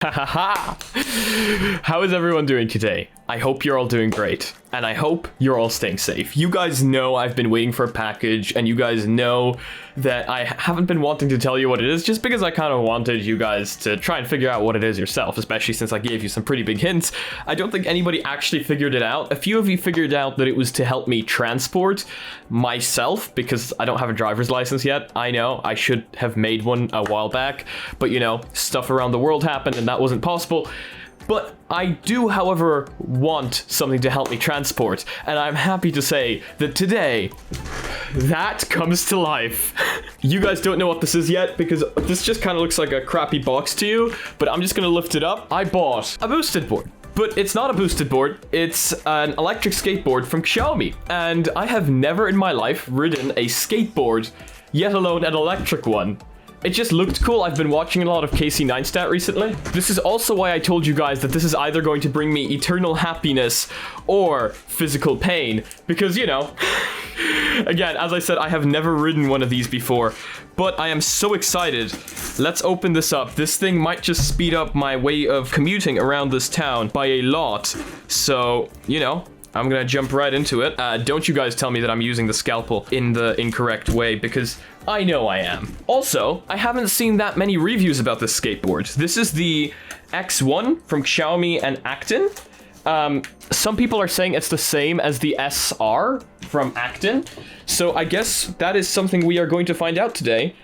How is everyone doing today? I hope you're all doing great, and I hope you're all staying safe. You guys know I've been waiting for a package, and you guys know that I haven't been wanting to tell you what it is, just because I kind of wanted you guys to try and figure out what it is yourself, especially since I gave you some pretty big hints. I don't think anybody actually figured it out. A few of you figured out that it was to help me transport myself, because I don't have a driver's license yet. I know, I should have made one a while back, but you know, stuff around the world happened, and that wasn't possible. But I do, however, want something to help me transport, and I'm happy to say that today, that comes to life. You guys don't know what this is yet, because this just kind of looks like a crappy box to you, but I'm just gonna lift it up. I bought a boosted board. But it's not a boosted board, it's an electric skateboard from Xiaomi, and I have never in my life ridden a skateboard, yet alone an electric one. It just looked cool. I've been watching a lot of Casey Neistat recently. This is also why I told you guys that this is either going to bring me eternal happiness or physical pain. Because, you know, again, as I said, I have never ridden one of these before, but I am so excited. Let's open this up. This thing might just speed up my way of commuting around this town by a lot. So, you know, I'm gonna jump right into it. Don't you guys tell me that I'm using the scalpel in the incorrect way, because I know I am. Also, I haven't seen that many reviews about this skateboard. This is the X1 from Xiaomi and Acton. Some people are saying it's the same as the SR from Acton. So I guess that is something we are going to find out today.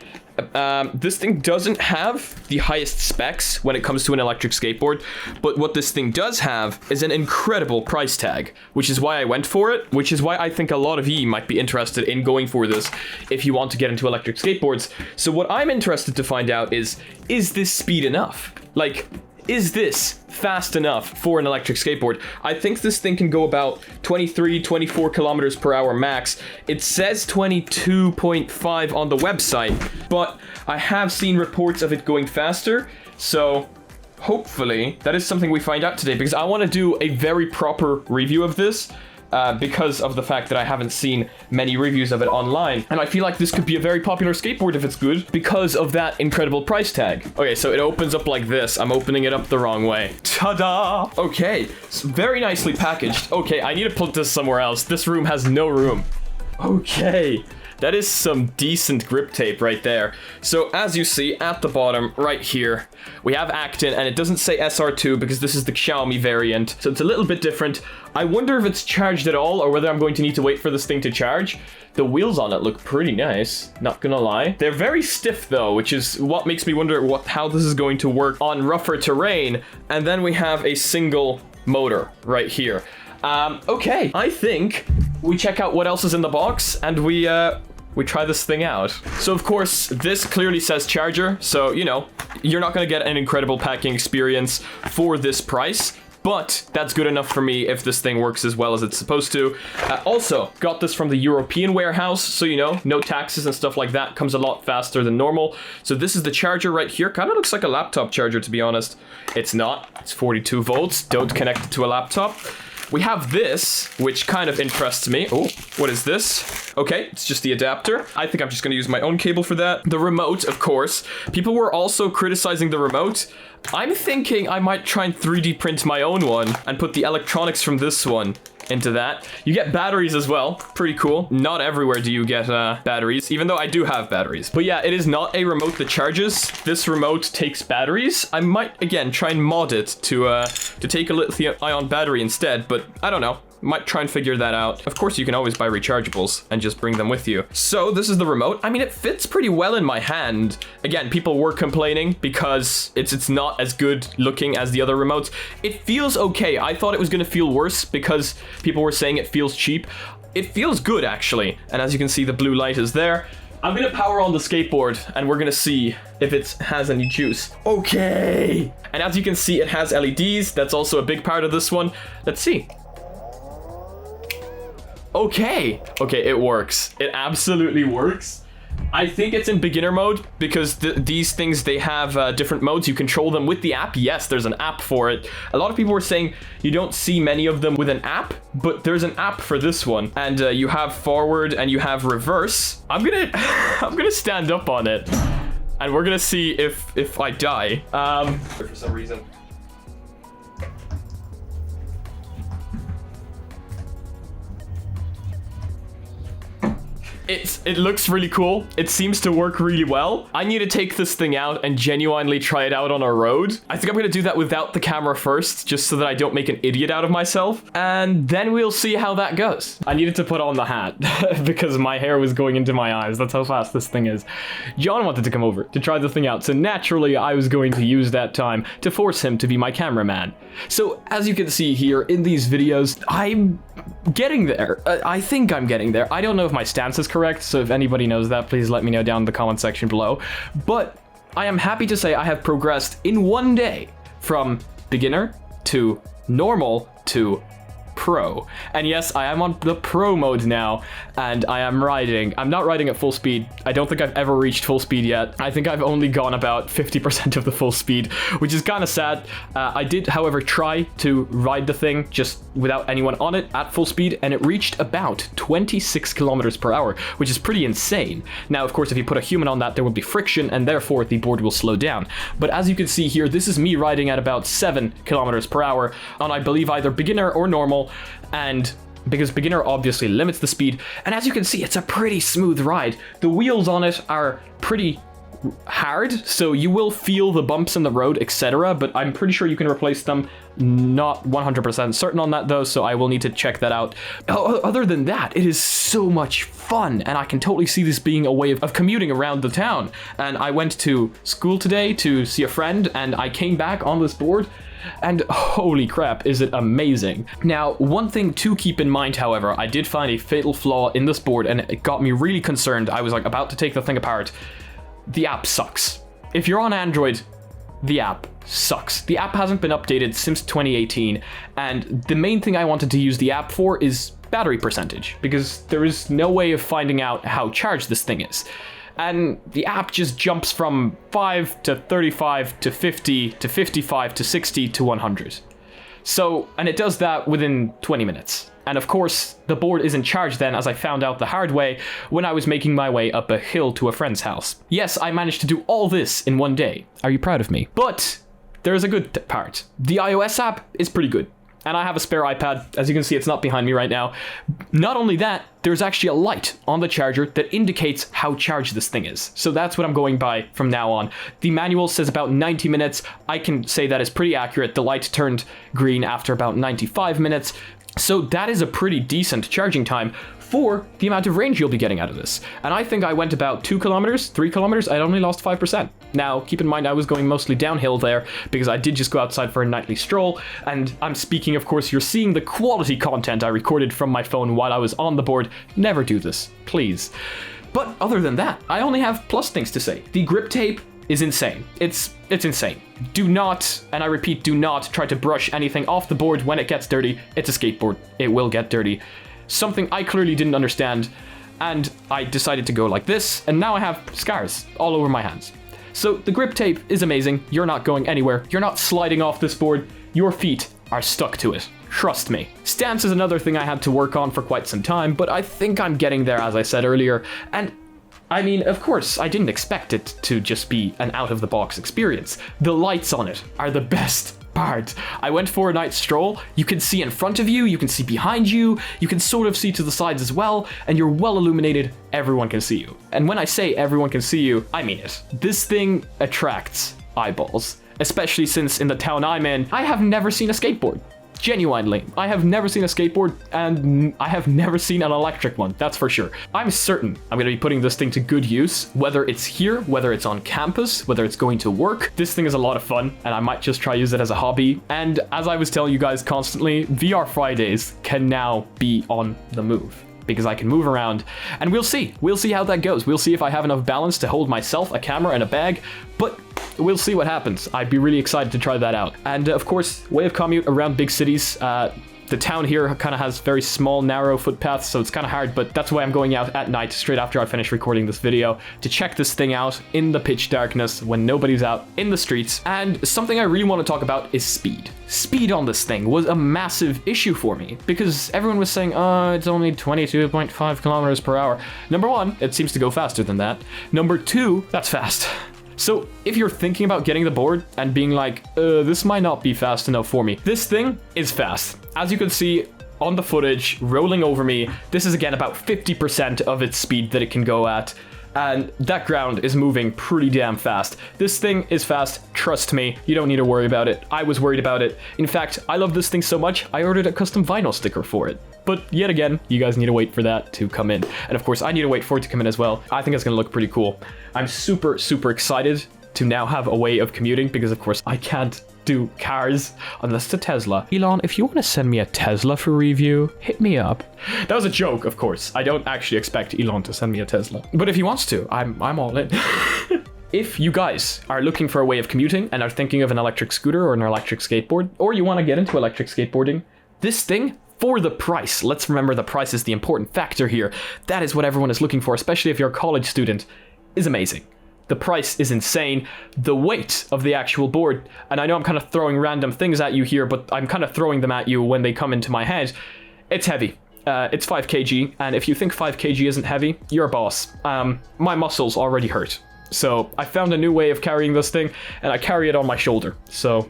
This thing doesn't have the highest specs when it comes to an electric skateboard, but what this thing does have is an incredible price tag, which is why I went for it, which is why I think a lot of you might be interested in going for this if you want to get into electric skateboards. So what I'm interested to find out is this speed enough? Like, is this fast enough for an electric skateboard? I think this thing can go about 23, 24 kilometers per hour max. It says 22.5 on the website, but I have seen reports of it going faster. So hopefully that is something we find out today, because I want to do a very proper review of this. Because of the fact that I haven't seen many reviews of it online. And I feel like this could be a very popular skateboard if it's good, because of that incredible price tag. Okay, so it opens up like this. I'm opening it up the wrong way. Ta-da! Okay, it's very nicely packaged. Okay, I need to put this somewhere else. This room has no room. Okay. That is some decent grip tape right there. So as you see at the bottom right here, we have Acton, and it doesn't say SR2 because this is the Xiaomi variant. So it's a little bit different. I wonder if it's charged at all, or whether I'm going to need to wait for this thing to charge. The wheels on it look pretty nice, not gonna lie. They're very stiff though, which is what makes me wonder how this is going to work on rougher terrain. And then we have a single motor right here. Okay, I think we check out what else is in the box, and we try this thing out. So of course, this clearly says charger, so you know, you're not gonna get an incredible packing experience for this price, but that's good enough for me if this thing works as well as it's supposed to. Also, got this from the European warehouse, so you know, no taxes and stuff like that, comes a lot faster than normal. So this is the charger right here. Kind of looks like a laptop charger, to be honest. It's not, it's 42 volts, don't connect it to a laptop. We have this, which kind of interests me. Oh, what is this? Okay, it's just the adapter. I think I'm just gonna use my own cable for that. The remote, of course. People were also criticizing the remote. I'm thinking I might try and 3D print my own one and put the electronics from this one into that. You get batteries as well. Pretty cool. Not everywhere do you get batteries, even though I do have batteries. But yeah, it is not a remote that charges. This remote takes batteries. I might, again, try and mod it to take a lithium-ion battery instead, but I don't know. Might try and figure that out. Of course, you can always buy rechargeables and just bring them with you. So this is the remote. I mean, it fits pretty well in my hand. Again, people were complaining because it's not as good looking as the other remotes. It feels okay. I thought it was gonna feel worse because people were saying it feels cheap. It feels good, actually. And as you can see, the blue light is there. I'm gonna power on the skateboard and we're gonna see if it has any juice. Okay. And as you can see, it has LEDs. That's also a big part of this one. Let's see. Okay, it works. It absolutely works. I think it's in beginner mode because these things, they have different modes. You control them with the app. Yes, there's an app for it. A lot of people were saying you don't see many of them with an app, but there's an app for this one. And you have forward and you have reverse. I'm gonna stand up on it. and we're gonna see if I die. For some reason. It looks really cool. It seems to work really well. I need to take this thing out and genuinely try it out on a road. I think I'm gonna do that without the camera first, just so that I don't make an idiot out of myself. And then we'll see how that goes. I needed to put on the hat because my hair was going into my eyes. That's how fast this thing is. John wanted to come over to try the thing out, so naturally I was going to use that time to force him to be my cameraman. So as you can see here in these videos, I'm getting there. I think I'm getting there. I don't know if my stance is correct, so if anybody knows that, please let me know down in the comment section below. But I am happy to say I have progressed in one day from beginner to normal to pro. And yes, I am on the pro mode now, and I am riding. I'm not riding at full speed. I don't think I've ever reached full speed yet. I think I've only gone about 50% of the full speed, which is kind of sad. I did, however, try to ride the thing just without anyone on it at full speed, and it reached about 26 kilometers per hour, which is pretty insane. Now, of course, if you put a human on that, there will be friction, and therefore the board will slow down. But as you can see here, this is me riding at about 7 kilometers per hour on, I believe, either beginner or normal. And because beginner obviously limits the speed, and as you can see, it's a pretty smooth ride. The wheels on it are pretty hard, so you will feel the bumps in the road, etc., but I'm pretty sure you can replace them. Not 100% certain on that though, so I will need to check that out. Other than that, it is so much fun, and I can totally see this being a way of commuting around the town. And I went to school today to see a friend, and I came back on this board, and holy crap, is it amazing. Now, one thing to keep in mind, however, I did find a fatal flaw in this board, and it got me really concerned. I was like about to take the thing apart. The app sucks. If you're on Android, the app sucks. The app hasn't been updated since 2018, and the main thing I wanted to use the app for is battery percentage, because there is no way of finding out how charged this thing is. And the app just jumps from 5 to 35 to 50 to 55 to 60 to 100. So, and it does that within 20 minutes. And of course, the board isn't charged then, as I found out the hard way when I was making my way up a hill to a friend's house. Yes, I managed to do all this in one day. Are you proud of me? But there's a good part. The iOS app is pretty good. And I have a spare iPad. As you can see, it's not behind me right now. Not only that, there's actually a light on the charger that indicates how charged this thing is. So that's what I'm going by from now on. The manual says about 90 minutes. I can say that is pretty accurate. The light turned green after about 95 minutes. So that is a pretty decent charging time for the amount of range you'll be getting out of this. And I think I went about 2 kilometers, 3 kilometers, I only lost 5%. Now, keep in mind, I was going mostly downhill there because I did just go outside for a nightly stroll. And I'm speaking, of course, you're seeing the quality content I recorded from my phone while I was on the board. Never do this, please. But other than that, I only have plus things to say. The grip tape is insane. It's insane. Do not, and I repeat, do not try to brush anything off the board when it gets dirty. It's a skateboard. It will get dirty. Something I clearly didn't understand, and I decided to go like this, and now I have scars all over my hands. So the grip tape is amazing. You're not going anywhere. You're not sliding off this board. Your feet are stuck to it. Trust me. Stance is another thing I had to work on for quite some time, but I think I'm getting there, as I said earlier. And I mean, of course, I didn't expect it to just be an out-of-the-box experience. The lights on it are the best part. I went for a night stroll. You can see in front of you, you can see behind you, you can sort of see to the sides as well, and you're well illuminated. Everyone can see you. And when I say everyone can see you, I mean it. This thing attracts eyeballs, especially since in the town I'm in, I have never seen a skateboard. Genuinely, I have never seen a skateboard, and I have never seen an electric one, that's for sure. I'm certain I'm going to be putting this thing to good use, whether it's here, whether it's on campus, whether it's going to work. This thing is a lot of fun, and I might just try use it as a hobby. And as I was telling you guys constantly, VR Fridays can now be on the move, because I can move around, and we'll see how that goes. We'll see if I have enough balance to hold myself, a camera, and a bag, but we'll see what happens. I'd be really excited to try that out. And of course, way of commute around big cities. The town here kind of has very small, narrow footpaths, so it's kind of hard, but that's why I'm going out at night, straight after I finish recording this video, to check this thing out in the pitch darkness when nobody's out in the streets. And something I really want to talk about is speed. Speed on this thing was a massive issue for me, because everyone was saying, it's only 22.5 kilometers per hour. Number one, it seems to go faster than that. Number two, that's fast. So if you're thinking about getting the board and being like, this might not be fast enough for me, this thing is fast. As you can see on the footage rolling over me, this is again about 50% of its speed that it can go at. And that ground is moving pretty damn fast. This thing is fast, trust me, you don't need to worry about it. I was worried about it. In fact, I love this thing so much, I ordered a custom vinyl sticker for it. But yet again, you guys need to wait for that to come in. And of course, I need to wait for it to come in as well. I think it's gonna look pretty cool. I'm super, super excited to now have a way of commuting because of course I can't do cars unless it's a Tesla. Elon, if you want to send me a Tesla for review, hit me up. That was a joke, of course. I don't actually expect Elon to send me a Tesla. But if he wants to, I'm all in. If you guys are looking for a way of commuting and are thinking of an electric scooter or an electric skateboard, or you want to get into electric skateboarding, this thing, for the price, let's remember the price is the important factor here. That is what everyone is looking for, especially if you're a college student, is amazing. The price is insane. The weight of the actual board, and I know I'm kind of throwing random things at you here, but I'm kind of throwing them at you when they come into my head. It's heavy. It's 5 kg, and if you think 5 kg isn't heavy, you're a boss. My muscles already hurt. So I found a new way of carrying this thing, and I carry it on my shoulder. So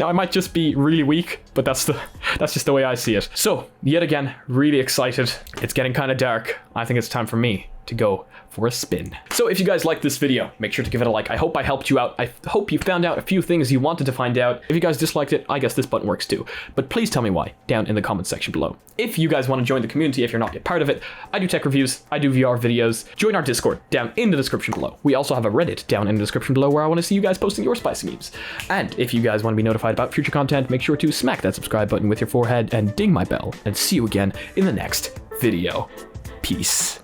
now I might just be really weak, but that's just the way I see it. So yet again, really excited. It's getting kind of dark. I think it's time for me to go for a spin. So if you guys like this video, make sure to give it a like. I hope I helped you out. I hope you found out a few things you wanted to find out. If you guys disliked it, I guess this button works too. But please tell me why down in the comment section below. If you guys want to join the community, if you're not yet part of it, I do tech reviews, I do VR videos. Join our Discord down in the description below. We also have a Reddit down in the description below where I want to see you guys posting your spicy memes. And if you guys want to be notified about future content, make sure to smack that subscribe button with your forehead and ding my bell. And see you again in the next video. Peace.